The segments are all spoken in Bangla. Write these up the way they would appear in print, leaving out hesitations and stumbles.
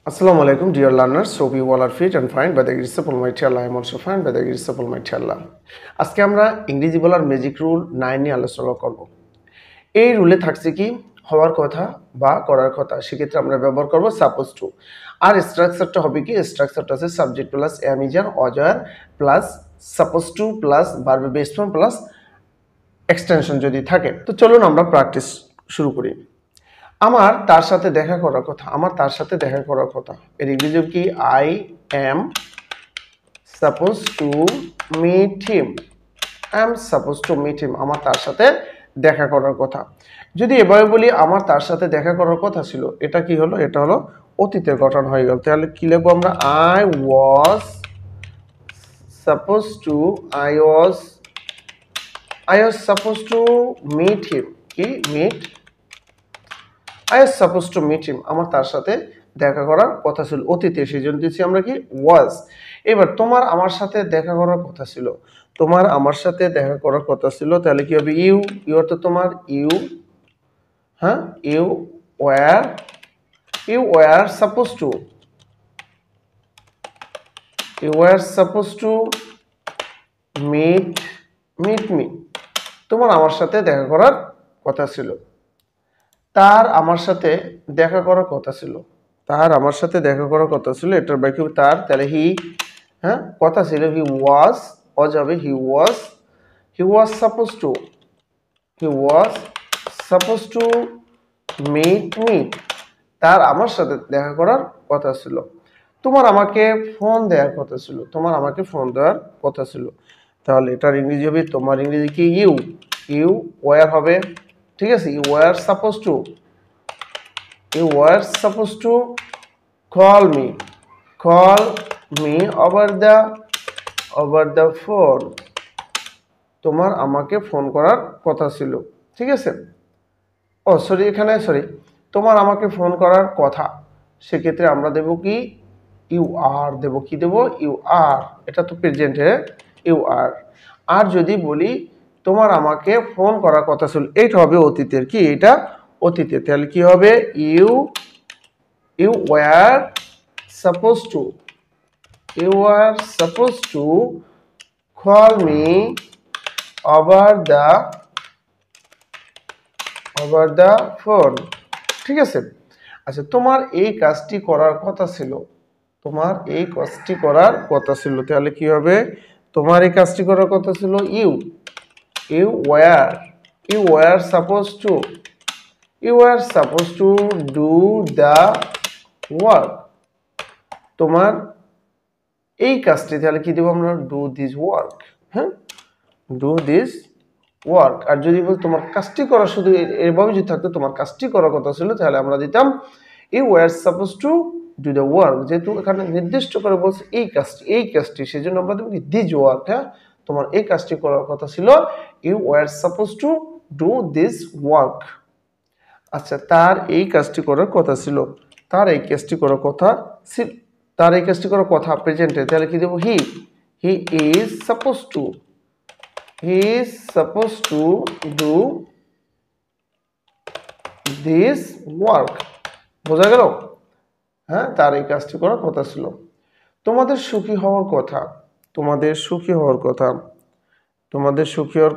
Assalamu alaikum, dear learners. So we all are fit and fine by the grace of Almighty Allah. I am also fine by the grace of Almighty Allah. আজকে আমরা ইংরেজি বলার ম্যাজিক রুল 9 নিয়ে আলোচনা করব। এই রুলে থাকছে কি হওয়ার কথা বা করার কথা, সেক্ষেত্রে আমরা ব্যবহার করব সাপোজ টু। আর স্ট্রাকচারটা হবে কি, স্ট্রাকচারটা আছে subject plus am is are অজার plus suppose to plus verb base form plus extension যদি থাকে। তো চলুন আমরা প্র্যাকটিস শুরু করি। আমার তার সাথে দেখা করার কথা, আমার তার সাথে দেখা করার কথা, এর ইংরেজি কি I am suppose to meet him, I am suppose to meet him, আমার তার সাথে দেখা করার কথা। যদি এভাবে বলি আমার তার সাথে দেখা করার কথা ছিল, এটা কি হলো, এটা হলো অতীতের ঘটনা হয়ে গেল। তাহলে কি লিখবো আমরা, I was suppose to I was suppose to meet him, কি meet I was supposed to meet him, আমার তার সাথে দেখা করার কথা ছিল অতীতে, সেই জন্য দিচ্ছি আমরা কি was। এবার তোমার আমার সাথে দেখা করার কথা ছিল, তোমার আমার সাথে দেখা করার কথা ছিল, তাহলে কি হবে ইউ, ইউ অর্থ তোমার, ইউ, হ্যাঁ you were suppose to, you were suppose to meet me, তোমার আমার সাথে দেখা করার কথা ছিল। তার আমার সাথে দেখা করার কথা ছিল, তার আমার সাথে দেখা করার কথা ছিল, এটার বাকি তার, তাহলে হি, হ্যাঁ কথা ছিল হি ওয়াজ, হবে he was suppose to meet me, তার আমার সাথে দেখা করার কথা ছিল। তোমার আমাকে ফোন দেওয়ার কথা ছিল, তোমার আমাকে ফোন দেওয়ার কথা ছিল, তাহলে এটার ইংরেজি হবে, তোমার ইংরেজি কি ইউ ওয়ার হবে, ঠিক আছে, you were suppose to call me over the phone, তোমার আমাকে ফোন করার কথা ছিল, ঠিক আছে। তোমার আমাকে ফোন করার কথা, সেক্ষেত্রে আমরা দেব কি ইউ আর, দেব কি দেব ইউ আর, এটা তো প্রেজেন্টে ইউ আর। আর যদি বলি তোমার আমাকে ফোন করার কথা ছিল, এইটা হবে অতীতের, কি এটা অতীতে, তাহলে কি হবে you were suppose to call me over the phone, ঠিক আছে। আচ্ছা, তোমার এই কাজটি করার কথা ছিল, তোমার এই কাজটি করার কথা ছিল, তাহলে কি হবে, তোমার এই কাজটি করার কথা ছিল you were suppose to do the work, তোমার এই কাজটি, তাহলে কি দেবো আমরা ডু দিস ওয়ার্ক, হ্যাঁ ডু দিস ওয়ার্ক। আর যদি বল তোমার কাজটি করা, শুধু এভাবে যদি থাকতো তোমার কাজটি করার কথা ছিল, তাহলে আমরা দিতাম you were suppose to do the work, যেহেতু এখানে নির্দিষ্ট করে বলছে এই কাজটি, সেই জন্য আমরা দেবো কি দিস ওয়ার্ক, হ্যাঁ তোমার এই কাজটি করার কথা ছিল, you were suppose to do this work. আচ্ছা, তার এই কাজটি করার কথা ছিল, তার এই কাজটি করার কথা ছিল, তার এই কাজটি করার কথা প্রেজেন্টে, তাহলে কি দেবো he is suppose to do this work, বোঝা গেল, হ্যাঁ তার এই কাজটি করার কথা ছিল। তোমাদের সুখী হওয়ার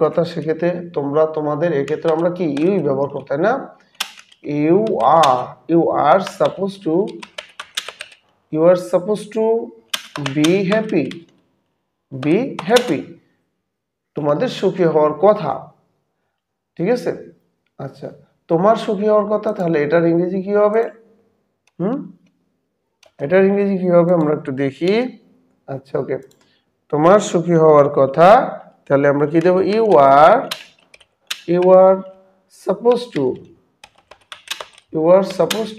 কথা, সেক্ষেত্রে তোমরা তোমাদের, এক্ষেত্রে আমরা কি ইউ ব্যবহার করতে, তাই না, you are suppose to be happy, তোমাদের সুখী হওয়ার কথা, ঠিক আছে। আচ্ছা, তোমার সুখী হওয়ার কথা, তাহলে এটার ইংরেজি কি হবে, এটার ইংরেজি কি হবে আমরা একটু দেখি। আচ্ছা ওকে, তোমার সুখী হওয়ার কথা, তাহলে আমরা কি দেবো you are suppose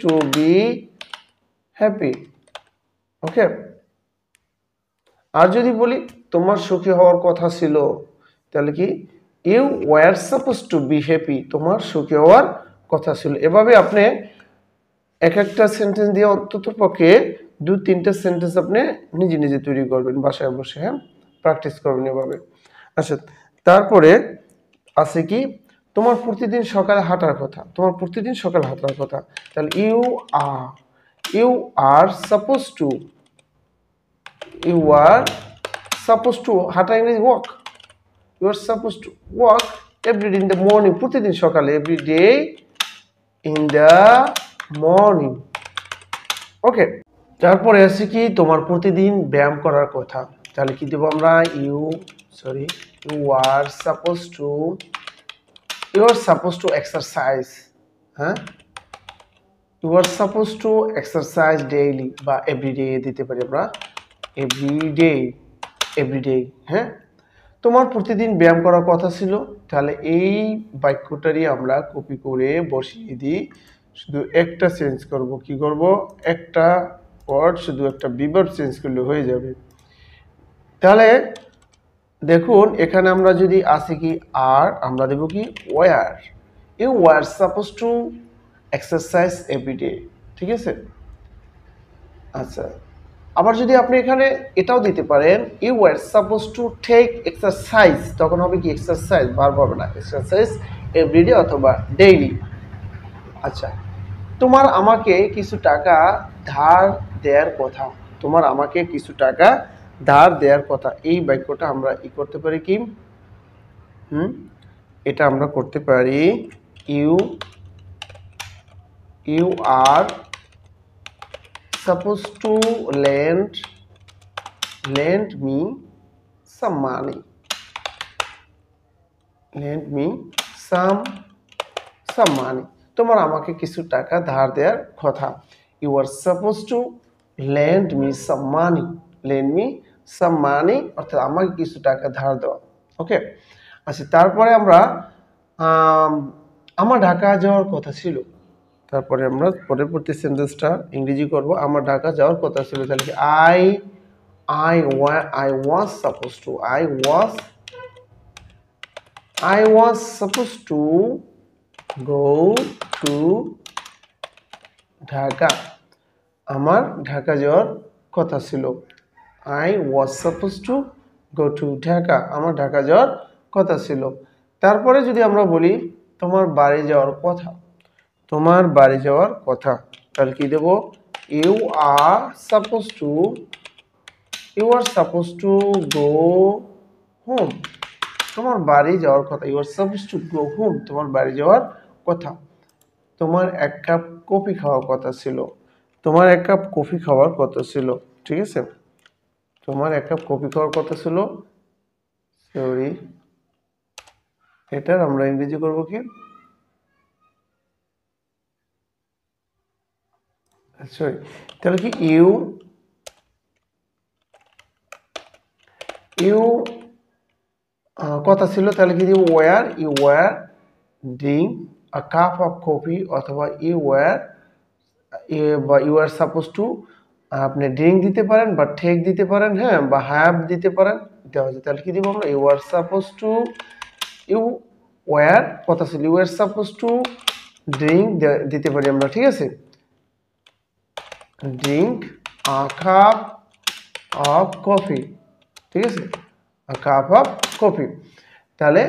to be happy, okay. আর যদি বলি তোমার সুখী হওয়ার কথা ছিল, তাহলে কি you were suppose to be happy, তোমার সুখী হওয়ার কথা ছিল। এভাবে আপনি এক একটা সেন্টেন্স দিয়ে অন্তত পক্ষে 2-3টা সেন্টেন্স আপনি নিজে তৈরি করবেন বাসায় বসে, হ্যাঁ প্র্যাকটিস করবেন এভাবে। আচ্ছা, তারপরে আছে কি তোমার প্রতিদিন সকালে হাঁটার কথা, তাহলে you are suppose to, you are suppose to, হাঁটা ইংরেজি walk, you are suppose to walk everyday in the morning, প্রতিদিন সকালে, everyday in the morning. Okay, তারপরে আছে কি তোমার প্রতিদিন ব্যায়াম করার কথা, তাহলে কি দেবো আমরা, you are suppose to exercise, হ্যাঁ, you are suppose to exercise daily বা এভরিডে দিতে পারি আমরা, এভরিডে, হ্যাঁ, তোমার প্রতিদিন ব্যায়াম করার কথা ছিল, তাহলে এই বাক্যটারই আমরা কপি করে বসিয়ে দিই, শুধু একটা চেঞ্জ করব, কি করব, একটা ওয়ার্ড শুধু একটা বিভার্ব চেঞ্জ করলে হয়ে যাবে। তাহলে দেখুন এখানে আমরা যদি আসি কি আর, আমরা দেব কি were, you were suppose to exercise everyday, ঠিক আছে। আচ্ছা, আবার যদি আপনি এখানে এটাও দিতে পারেন, you were suppose to take exercise, তখন হবে কি এক্সারসাইজ, ভার্ব হবে না, এক্সারসাইজ এভরিডে অথবা ডেইলি। আচ্ছা, তোমার আমাকে কিছু টাকা ধার দেওয়ার কথা, তোমার আমাকে কিছু টাকা ধার দেওয়ার কথা, এই বাক্যটা আমরা ই করতে পারি কি, এটা আমরা করতে পারি, you are suppose to lend me some money, lend me some money, তোমার আমাকে কিছু টাকা ধার দেওয়ার কথা, you are suppose to lend me some money, অর্থাৎ আমাকে কিছু টাকা ধার দেওয়া। ওকে, আচ্ছা, তারপরে আমরা আমার ঢাকা যাওয়ার কথা ছিল, তারপরে আমরা পরবর্তী সেন্টেন্সটা ইংরেজি করব, আমার ঢাকা যাওয়ার কথা ছিল, তাহলে কি I was supposed to go to Dhaka, আমার ঢাকা যাওয়ার কথা ছিল, I was supposed to go to Dhaka, আমার ঢাকা যাওয়ার কথা ছিল। তারপরে যদি আমরা বলি তোমার বাড়ি যাওয়ার কথা, তোমার বাড়ি যাওয়ার কথা, তাহলে কি দেব, you are suppose to go home, তোমার বাড়ি যাওয়ার কথা, you are suppose to go home, তোমার বাড়ি যাওয়ার কথা। তোমার এক কাপ কফি খাওয়ার কথা ছিল, তোমার এক কাপ কফি খাওয়ার কথা ছিল, ঠিক আছে, তোমার এক কাপ কফি খাওয়ার কথা ছিল, সরি, এটার আমরা ইংরেজি করব কি, সরি, তাহলে কি ইউ কথা ছিল, তাহলে কি you were drink a cup of coffee, অথবা ইউ আর সাপোজ টু, আপনি ড্রিঙ্ক দিতে পারেন বা টেক দিতে পারেন, হ্যাঁ, বা হ্যাভ দিতে পারেন, দেওয়া যায়, তাহলে কি দিব আমরা, you are suppose to, you were কথা ছিল, you are suppose to drink দিতে পারি আমরা, ঠিক আছে, drink a cup of coffee, ঠিক আছে, আ কাপ অফ কফি, তাহলে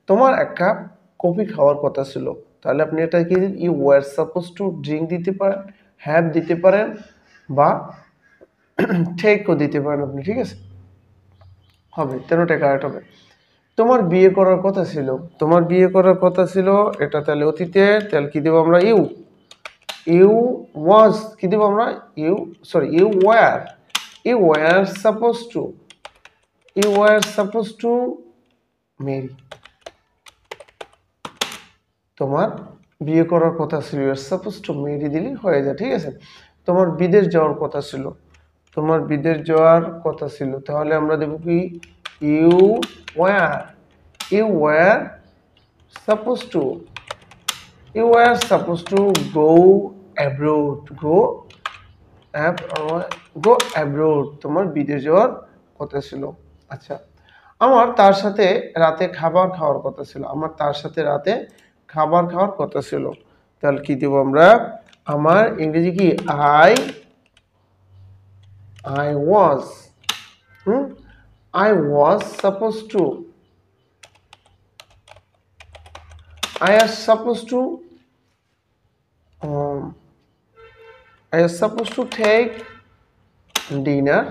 তোমার এক কাপ কফি খাওয়ার কথা ছিল, তাহলে আপনি এটা কি, you were suppose to drink দিতে পারেন, হ্যাভ দিতে পারেন, বা টেকও দিতে পারেন আপনি, ঠিক আছে, হবে, তেরোটা কারেক্ট হবে। তোমার বিয়ে করার কথা ছিল, তোমার বিয়ে করার কথা ছিল, এটা তাহলে অতীতে, তাহলে কি দেবো আমরা, ইউ ওয়াজ, কি দেবো আমরা, you were suppose to marry, তোমার বিয়ে করার কথা ছিল, you are suppose to marry দিলে হয়ে যায়, ঠিক আছে। তোমার বিদেশ যাওয়ার কথা ছিল, তোমার বিদেশ যাওয়ার কথা ছিল, তাহলে আমরা দেবো কি, you were suppose to go abroad, তোমার বিদেশ যাওয়ার কথা ছিল। আচ্ছা, আমার তার সাথে রাতে খাবার খাওয়ার কথা ছিল, আমার তার সাথে রাতে খাবার খাওয়ার কথা ছিল, তাহলে কি দেবো আমরা, আমার ইংরেজি কি, I was supposed to I was supposed to take dinner.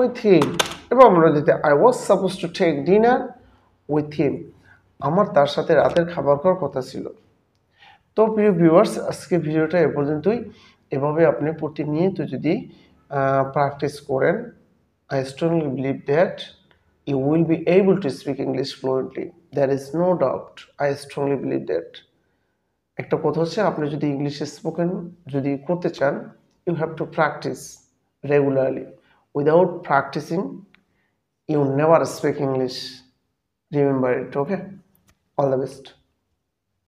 with him. এবার আমরা দিতে I was supposed to take dinner with him. আমার তার সাথে রাতের খাবার খাওয়ার কথা ছিল। তো প্রিয় ভিউয়ার্স, আজকে ভিডিওটা এ পর্যন্তই। এভাবে আপনি প্রতিনিয়ত যদি প্র্যাকটিস করেন, I strongly believe that you will be able to speak English fluently. There is no doubt. I strongly believe that. একটা কথা হচ্ছে, আপনি যদি ইংলিশে স্পোকেন যদি করতে চান, you have to practice regularly. Without practicing, you never speak English. Remember it, okay? All the best.